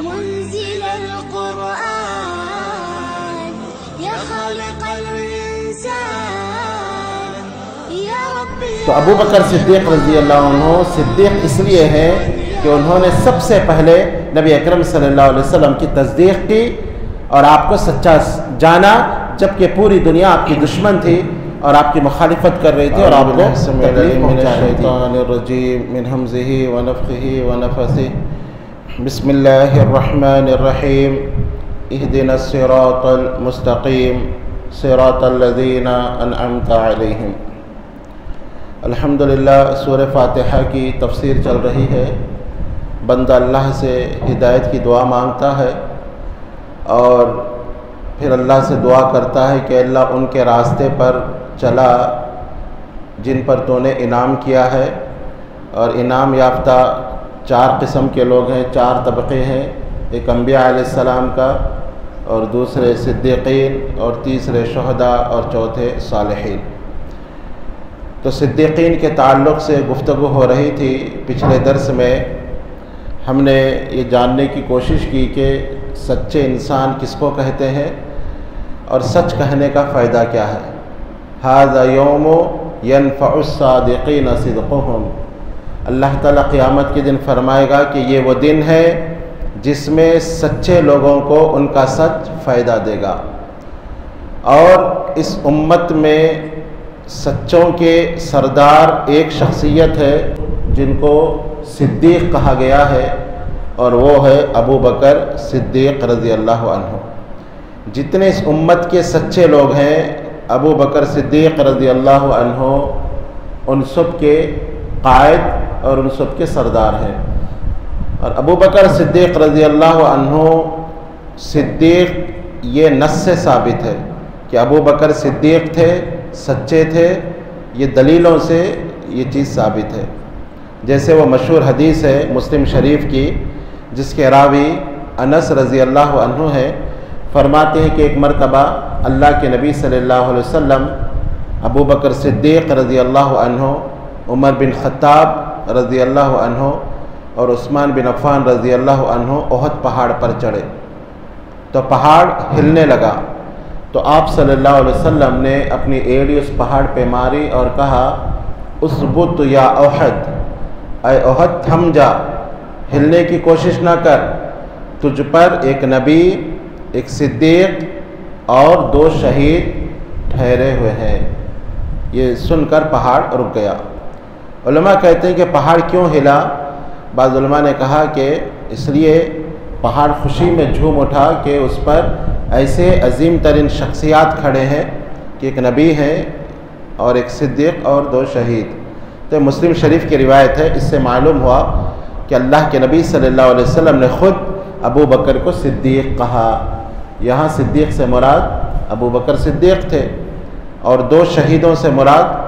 منزل القرآن يا خالق الإنسان يا ربي. تو ابو بکر صدیق رضی اللہ عنہ صدیق اس لیے ہے کہ انہوں نے سب سے پہلے نبی اکرم صلی اللہ علیہ وسلم کی تصدیق کی اور آپ کو سچا جانا، جبکہ پوری دنیا آپ کی دشمن تھی اور آپ کی مخالفت کر رہی تھی اور آپ کو تکلیف پہنچا رہی تھی. من حمزه ونفخه ونفثه. بسم اللہ الرحمن الرحیم. اهدنا الصراط المستقیم صراط الذین انعمت علیہم. الحمدللہ سورہ فاتحہ کی تفسیر چل رہی ہے. بندہ اللہ سے ہدایت کی دعا مانگتا ہے اور پھر اللہ سے دعا کرتا ہے کہ اللہ ان کے راستے پر چلا جن پر تو نے انعام کیا ہے. اور انعام یافتہ 4 قسم کے لوگ ہیں، 4 طبقے ہیں. ایک انبیاء علیہ السلام کا، اور دوسرے صدیقین، اور تیسرے شہداء، اور چوتھے صالحین. تو صدیقین کے تعلق سے گفتگو ہو رہی تھی. پچھلے درس میں ہم نے یہ جاننے کی کوشش کی کہ سچے انسان کس کو کہتے ہیں اور سچ کہنے کا فائدہ کیا ہے. ھذا یوم ینفع الصادقین صدقہم. اللہ تعالیٰ قیامت کے دن فرمائے گا کہ یہ وہ دن ہے جس میں سچے لوگوں کو ان کا سچ فائدہ دے گا. اور اس امت میں سچوں کے سردار ایک شخصیت ہے جن کو صدیق کہا گیا ہے، اور وہ ہے ابو بکر صدیق رضی اللہ عنہ. جتنے اس امت کے سچے لوگ ہیں ابو بکر صدیق رضی اللہ عنہ ان سب کے قائد اور ان سب کے سردار ہیں. اور ابو بکر صدیق رضی اللہ عنہ صدیق یہ نص سے ثابت ہے کہ ابو بکر صدیق تھے، سچے تھے. یہ دلیلوں سے یہ چیز ثابت ہے. جیسے وہ مشہور حدیث ہے مسلم شریف کی جس کے راوی انس رضی اللہ عنہ ہے. فرماتے ہیں کہ ایک مرتبہ اللہ کے نبی صلی اللہ علیہ وسلم ابو بکر صدیق رضی اللہ عنہ، عمر بن خطاب رضی اللہ عنہ اور عثمان بن عفان رضی اللہ عنہ احد پہاڑ پر چڑھے تو پہاڑ ہلنے لگا. تو آپ صلی اللہ علیہ وسلم نے اپنی ایڑی اس پہاڑ پہ ماری اور کہا اثبت یا احد، اے احد تھم جا، ہلنے کی کوشش نہ کر، تجھ پر ایک نبی، ایک صدیق اور 2 شہید ٹھہرے ہوئے ہیں. یہ سن کر پہاڑ رک گیا. علماء کہتے ہیں کہ پہاڑ کیوں ہلا؟ بعض علماء نے کہا کہ اس لیے پہاڑ خوشی میں جھوم اٹھا کہ اس پر ایسے عظیم ترین شخصیات کھڑے ہیں کہ ایک نبی ہیں اور ایک صدیق اور 2 شہید. تو مسلم شریف کی روایت ہے. اس سے معلوم ہوا کہ اللہ کے نبی صلی اللہ علیہ وسلم نے خود ابو بکر کو صدیق کہا. یہاں صدیق سے مراد ابو بکر صدیق تھے اور 2 شہیدوں سے مراد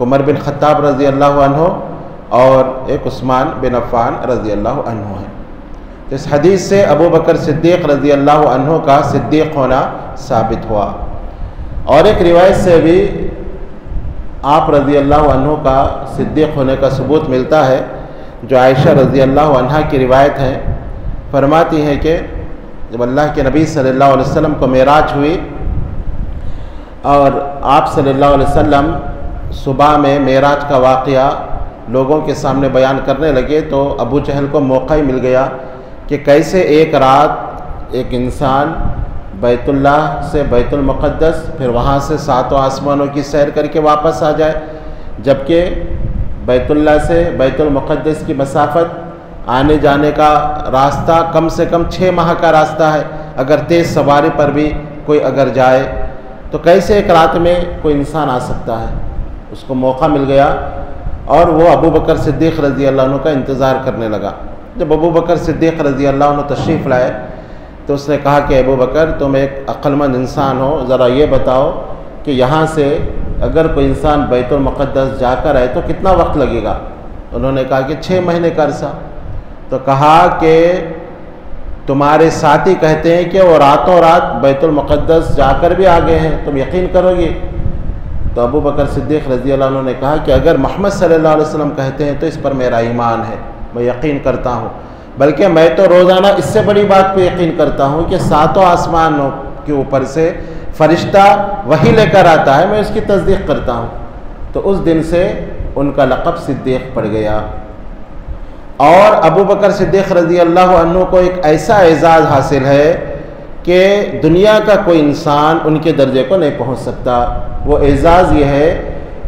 عمر بن خطاب رضی اللہ عنہ اور ایک عثمان بن عفان رضی اللہ عنہ ہے. اس حدیث سے ابو بکر صدیق رضی اللہ عنہ کا صدیق ہونا ثابت ہوا. اور ایک روایت سے بھی آپ رضی اللہ عنہ کا صدیق ہونے کا ثبوت ملتا ہے جو عائشہ رضی اللہ عنہا کی روایت ہے. فرماتی ہیں کہ جب اللہ کے نبی صلی اللہ علیہ وسلم کو معراج ہوئی اور آپ صلی اللہ علیہ وسلم صبح میں معراج کا واقعہ لوگوں کے سامنے بیان کرنے لگے تو ابو جہل کو موقع ہی مل گیا کہ کیسے ایک رات ایک انسان بیت اللہ سے بیت المقدس پھر وہاں سے 7 آسمانوں کی سیر کر کے واپس آ جائے، جبکہ بیت اللہ سے بیت المقدس کی مسافت آنے جانے کا راستہ کم سے کم 6 ماہ کا راستہ ہے. اگر تیز سواری پر بھی کوئی اگر جائے تو کیسے ایک رات میں کوئی انسان آ سکتا ہے؟ اس کو موقع مل گیا اور وہ ابو بکر صدیق رضی اللہ عنہ کا انتظار کرنے لگا. جب ابو بکر صدیق رضی اللہ عنہ تشریف لائے تو اس نے کہا کہ ابو بکر تم ایک عقل مند انسان ہو، ذرا یہ بتاؤ کہ یہاں سے اگر کوئی انسان بیت المقدس جا کر آئے تو کتنا وقت لگے گا؟ انہوں نے کہا کہ 6 مہینے کا عرصہ. تو کہا کہ تمہارے ساتھی کہتے ہیں کہ وہ راتوں رات بیت المقدس جا کر بھی آ گئے ہیں، تم یقین کرو گے؟ تو ابو بکر صدیق رضی اللہ عنہ نے کہا کہ اگر محمد صلی اللہ علیہ وسلم کہتے ہیں تو اس پر میرا ایمان ہے، میں یقین کرتا ہوں. بلکہ میں تو روزانہ اس سے بڑی بات پہ یقین کرتا ہوں کہ 7 آسمانوں کے اوپر سے فرشتہ وحی لے کر آتا ہے، میں اس کی تصدیق کرتا ہوں۔ تو اس دن سے ان کا لقب صدیق پڑ گیا۔ اور ابو بکر صدیق رضی اللہ عنہ کو ایک ایسا اعزاز حاصل ہے کہ دنیا کا کوئی انسان ان کے درجے کو نہیں پہنچ سکتا۔ وہ اعزاز یہ ہے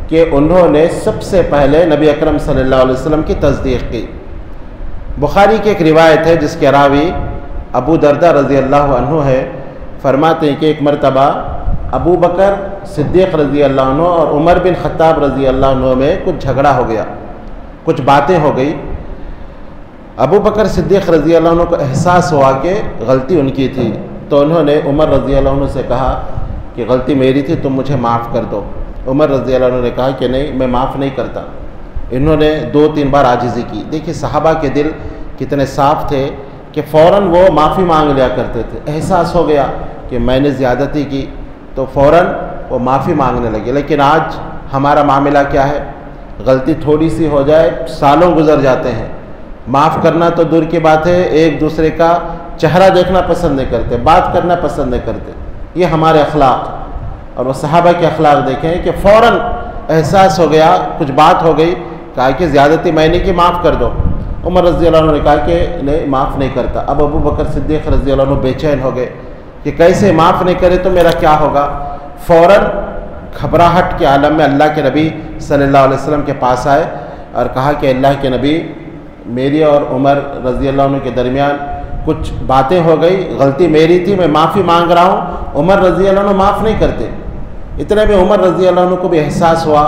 کہ انہوں نے سب سے پہلے نبی اکرم صلی اللہ علیہ وسلم کی تصدیق کی۔ بخاری کی ایک روایت ہے جس کے راوی ابو دردہ رضی اللہ عنہ ہے، فرماتے ہیں کہ ایک مرتبہ ابو بکر صدیق رضی اللہ عنہ اور عمر بن خطاب رضی اللہ عنہ میں کچھ جھگڑا ہو گیا، کچھ باتیں ہو گئی۔ ابو بکر صدیق رضی اللہ عنہ کو احساس ہوا کہ غلطی ان کی تھی، تو انہوں نے عمر رضی اللہ عنہ سے کہا کہ غلطی میری تھی، تم مجھے معاف کر دو۔ عمر رضی اللہ عنہ نے کہا کہ نہیں، میں معاف نہیں کرتا۔ انہوں نے 2-3 بار عاجزی کی۔ دیکھیے صحابہ کے دل کتنے صاف تھے کہ فوراً وہ معافی مانگ لیا کرتے تھے۔ احساس ہو گیا کہ میں نے زیادتی کی تو فوراً وہ معافی مانگنے لگے۔ لیکن آج ہمارا معاملہ کیا ہے؟ غلطی تھوڑی سی ہو جائے سالوں گزر جاتے ہیں، معاف کرنا تو دور کی بات ہے، ایک دوسرے کا چہرہ دیکھنا پسند نہیں کرتے، بات کرنا پسند نہیں کرتے۔ یہ ہمارے اخلاق، اور وہ صحابہ کے اخلاق دیکھیں کہ فوراً احساس ہو گیا، کچھ بات ہو گئی، کہا کہ زیادتی میں نے کی، معاف کر دو۔ عمر رضی اللہ عنہ نے کہا کہ نہیں، معاف نہیں کرتا۔ اب ابو بکر صدیق رضی اللہ عنہ بے چین ہو گئے کہ کیسے معاف نہیں کرے تو میرا کیا ہوگا۔ فوراً گھبراہٹ کے عالم میں اللہ کے نبی صلی اللہ علیہ وسلم کے پاس آئے اور کہا کہ اللہ کے نبی، میری اور عمر رضی اللہ عنہ کے درمیان کچھ باتیں ہو گئی، غلطی میری تھی، میں معافی مانگ رہا ہوں۔ عمر رضی اللہ عنہ معاف نہیں کرتے۔ اتنے میں عمر رضی اللہ عنہ کو بھی احساس ہوا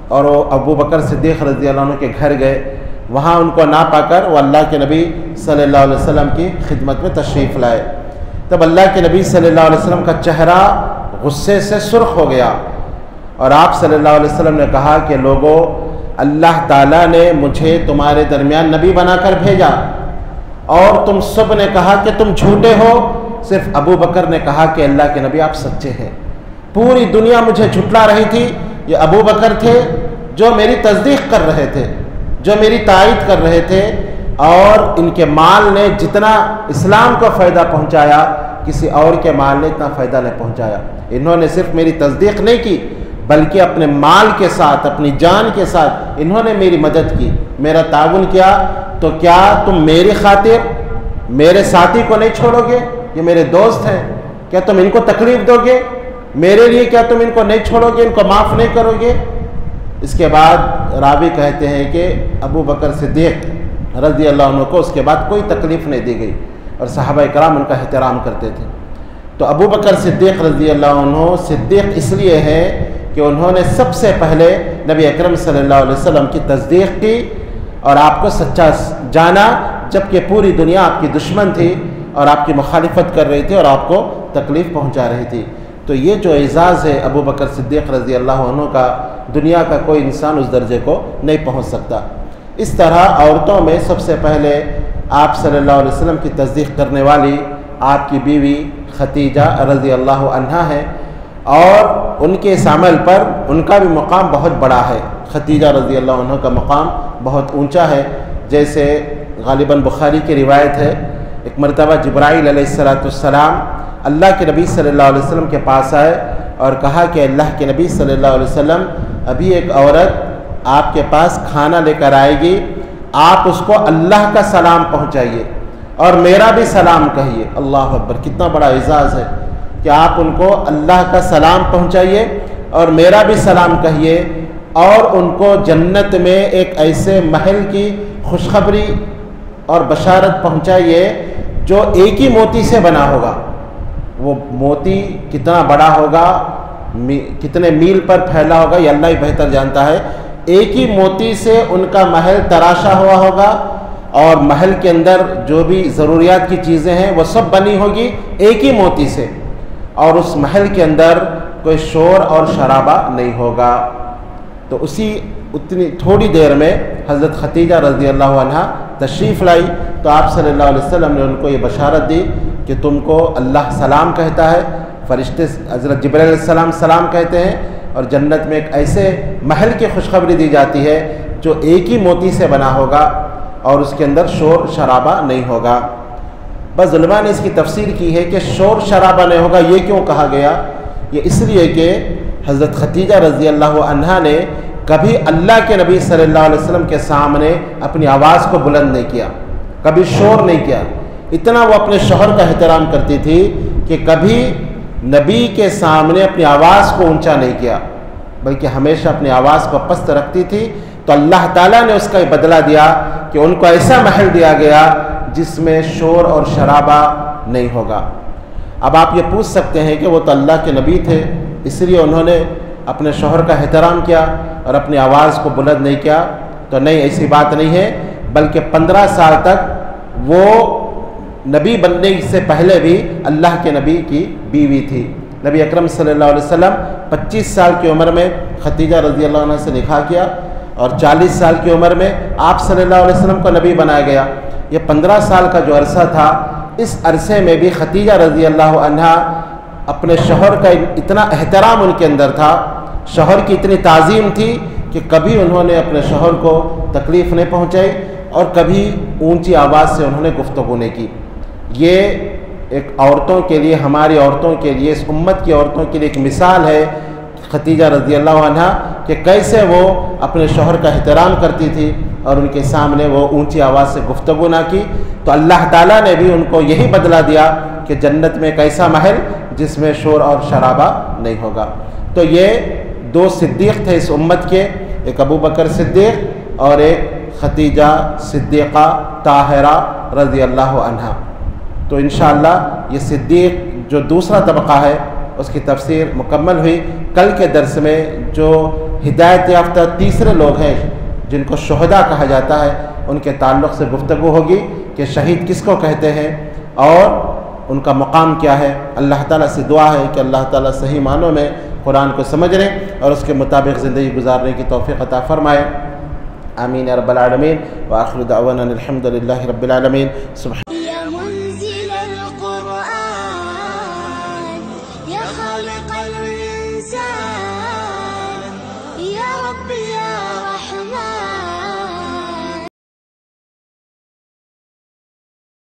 اور وہ ابو بکر صدیق رضی اللہ عنہ کے گھر گئے۔ وہاں ان کو نہ پا کر وہ اللہ کے نبی صلی اللہ علیہ وسلم کی خدمت میں تشریف لائے۔ تب اللہ کے نبی صلی اللہ علیہ وسلم کا چہرہ غصے سے سرخ ہو گیا، اور آپ صلی اللہ علیہ وسلم نے کہا کہ لوگوں، اللہ تعالیٰ نے مجھے تمہارے درمیان نبی بنا کر بھیجا، اور تم سب نے کہا کہ تم جھوٹے ہو، صرف ابو بکر نے کہا کہ اللہ کے نبی آپ سچے ہیں۔ پوری دنیا مجھے جھٹلا رہی تھی، یہ ابو بکر تھے جو میری تصدیق کر رہے تھے، جو میری تائید کر رہے تھے، اور ان کے مال نے جتنا اسلام کو فائدہ پہنچایا کسی اور کے مال نے اتنا فائدہ نہیں پہنچایا۔ انہوں نے صرف میری تصدیق نہیں کی بلکہ اپنے مال کے ساتھ، اپنی جان کے ساتھ انہوں نے میری مدد کی، میرا تعاون کیا۔ تو کیا تم میری خاطر میرے ساتھی کو نہیں چھوڑو گے؟ یہ میرے دوست ہیں، کیا تم ان کو تکلیف دو گے؟ میرے لیے کیا تم ان کو نہیں چھوڑو گے، ان کو معاف نہیں کرو گے؟ اس کے بعد راوی کہتے ہیں کہ ابو بکر صدیق رضی اللہ عنہ کو اس کے بعد کوئی تکلیف نہیں دی گئی، اور صحابہ کرام ان کا احترام کرتے تھے۔ تو ابو بکر صدیق رضی اللہ عنہ صدیق اس لیے ہے کہ انہوں نے سب سے پہلے نبی اکرم صلی اللہ علیہ وسلم کی تصدیق کی اور آپ کو سچا جانا، جبکہ پوری دنیا آپ کی دشمن تھی اور آپ کی مخالفت کر رہی تھی اور آپ کو تکلیف پہنچا رہی تھی۔ تو یہ جو اعزاز ہے ابو بکر صدیق رضی اللہ عنہ کا، دنیا کا کوئی انسان اس درجے کو نہیں پہنچ سکتا۔ اس طرح عورتوں میں سب سے پہلے آپ صلی اللہ علیہ وسلم کی تصدیق کرنے والی آپ کی بیوی خدیجہ رضی اللہ عنہا ہے، اور ان کے اس عمل پر ان کا بھی مقام بہت بڑا ہے۔ خدیجہ رضی اللہ عنہ کا مقام بہت اونچا ہے، جیسے غالباً بخاری کی روایت ہے، ایک مرتبہ جبرائیل علیہ السلام اللہ کے نبی صلی اللہ علیہ وسلم کے پاس آئے اور کہا کہ اللہ کے نبی صلی اللہ علیہ وسلم، ابھی ایک عورت آپ کے پاس کھانا لے کر آئے گی، آپ اس کو اللہ کا سلام پہنچائیے اور میرا بھی سلام کہیے۔ اللہ اکبر، کتنا بڑا اعزاز ہے کہ آپ ان کو اللہ کا سلام پہنچائیے اور میرا بھی سلام کہیے، اور ان کو جنت میں ایک ایسے محل کی خوشخبری اور بشارت پہنچائیے جو ایک ہی موتی سے بنا ہوگا۔ وہ موتی کتنا بڑا ہوگا، کتنے میل پر پھیلا ہوگا، یہ اللہ ہی بہتر جانتا ہے۔ ایک ہی موتی سے ان کا محل تراشا ہوا ہوگا، اور محل کے اندر جو بھی ضروریات کی چیزیں ہیں وہ سب بنی ہوگی ایک ہی موتی سے، اور اس محل کے اندر کوئی شور اور شرابہ نہیں ہوگا۔ تو اتنی تھوڑی دیر میں حضرت خدیجہ رضی اللہ عنہا تشریف لائی، تو آپ صلی اللہ علیہ وسلم نے ان کو یہ بشارت دی کہ تم کو اللہ سلام کہتا ہے، فرشتے حضرت جبرائیل علیہ السلام سلام کہتے ہیں، اور جنت میں ایک ایسے محل کی خوشخبری دی جاتی ہے جو ایک ہی موتی سے بنا ہوگا، اور اس کے اندر شور شرابہ نہیں ہوگا۔ بس علماء نے اس کی تفسیر کی ہے کہ شور شرابہ نہیں ہوگا، یہ کیوں کہا گیا؟ یہ اس لیے کہ حضرت خدیجہ رضی اللہ عنہا نے کبھی اللہ کے نبی صلی اللہ علیہ وسلم کے سامنے اپنی آواز کو بلند نہیں کیا، کبھی شور نہیں کیا۔ اتنا وہ اپنے شوہر کا احترام کرتی تھی کہ کبھی نبی کے سامنے اپنی آواز کو اونچا نہیں کیا، بلکہ ہمیشہ اپنی آواز کو پست رکھتی تھی۔ تو اللہ تعالیٰ نے اس کا بدلہ دیا کہ ان کو ایسا محل دیا گیا جس میں شور اور شرابہ نہیں ہوگا۔ اب آپ یہ پوچھ سکتے ہیں کہ وہ تو اللہ کے نبی تھے، اس لیے انہوں نے اپنے شوہر کا احترام کیا اور اپنی آواز کو بلند نہیں کیا۔ تو نہیں، ایسی بات نہیں ہے، بلکہ 15 سال تک وہ نبی بننے سے پہلے بھی اللہ کے نبی کی بیوی تھی۔ نبی اکرم صلی اللہ علیہ وسلم 25 سال کی عمر میں خدیجہ رضی اللہ عنہ سے نکاح کیا اور 40 سال کی عمر میں آپ صلی اللہ علیہ وسلم کو نبی بنایا گیا۔ یہ 15 سال کا جو عرصہ تھا، اس عرصے میں بھی خدیجہ رضی اللہ عنہا اپنے شوہر کا اتنا احترام ان کے اندر تھا، شوہر کی اتنی تعظیم تھی کہ کبھی انہوں نے اپنے شوہر کو تکلیف نہیں پہنچائی اور کبھی اونچی آواز سے انہوں نے گفتگو نہیں کی۔ یہ ایک عورتوں کے لیے، ہماری عورتوں کے لیے، اس امت کی عورتوں کے لیے ایک مثال ہے خدیجہ رضی اللہ عنہا کہ کیسے وہ اپنے شوہر کا احترام کرتی تھی اور ان کے سامنے وہ اونچی آواز سے گفتگو نہ کی۔ تو اللہ تعالیٰ نے بھی ان کو یہی بدلہ دیا کہ جنت میں ایک ایسا محل جس میں شور اور شرابہ نہیں ہوگا۔ تو یہ 2 صدیق تھے اس امت کے، ایک ابو بکر صدیق اور ایک خدیجہ صدیقہ طاہرہ رضی اللہ عنہا۔ تو انشاءاللہ یہ صدیق جو دوسرا طبقہ ہے اس کی تفسیر مکمل ہوئی۔ کل کے درس میں جو ہدایت یافتہ تیسرے لوگ ہیں جن کو شہداء کہا جاتا ہے، ان کے تعلق سے گفتگو ہوگی کہ شہید کس کو کہتے ہیں اور ان کا مقام کیا ہے۔ اللہ تعالیٰ سے دعا ہے کہ اللہ تعالیٰ صحیح معنوں میں قرآن کو سمجھنے اور اس کے مطابق زندگی گزارنے کی توفیق عطا فرمائے۔ آمین یا رب العالمین، وآخر دعوانا الحمد للہ رب العالمین۔ يا منزل القرآن يا خالق الإنسان يا رب يا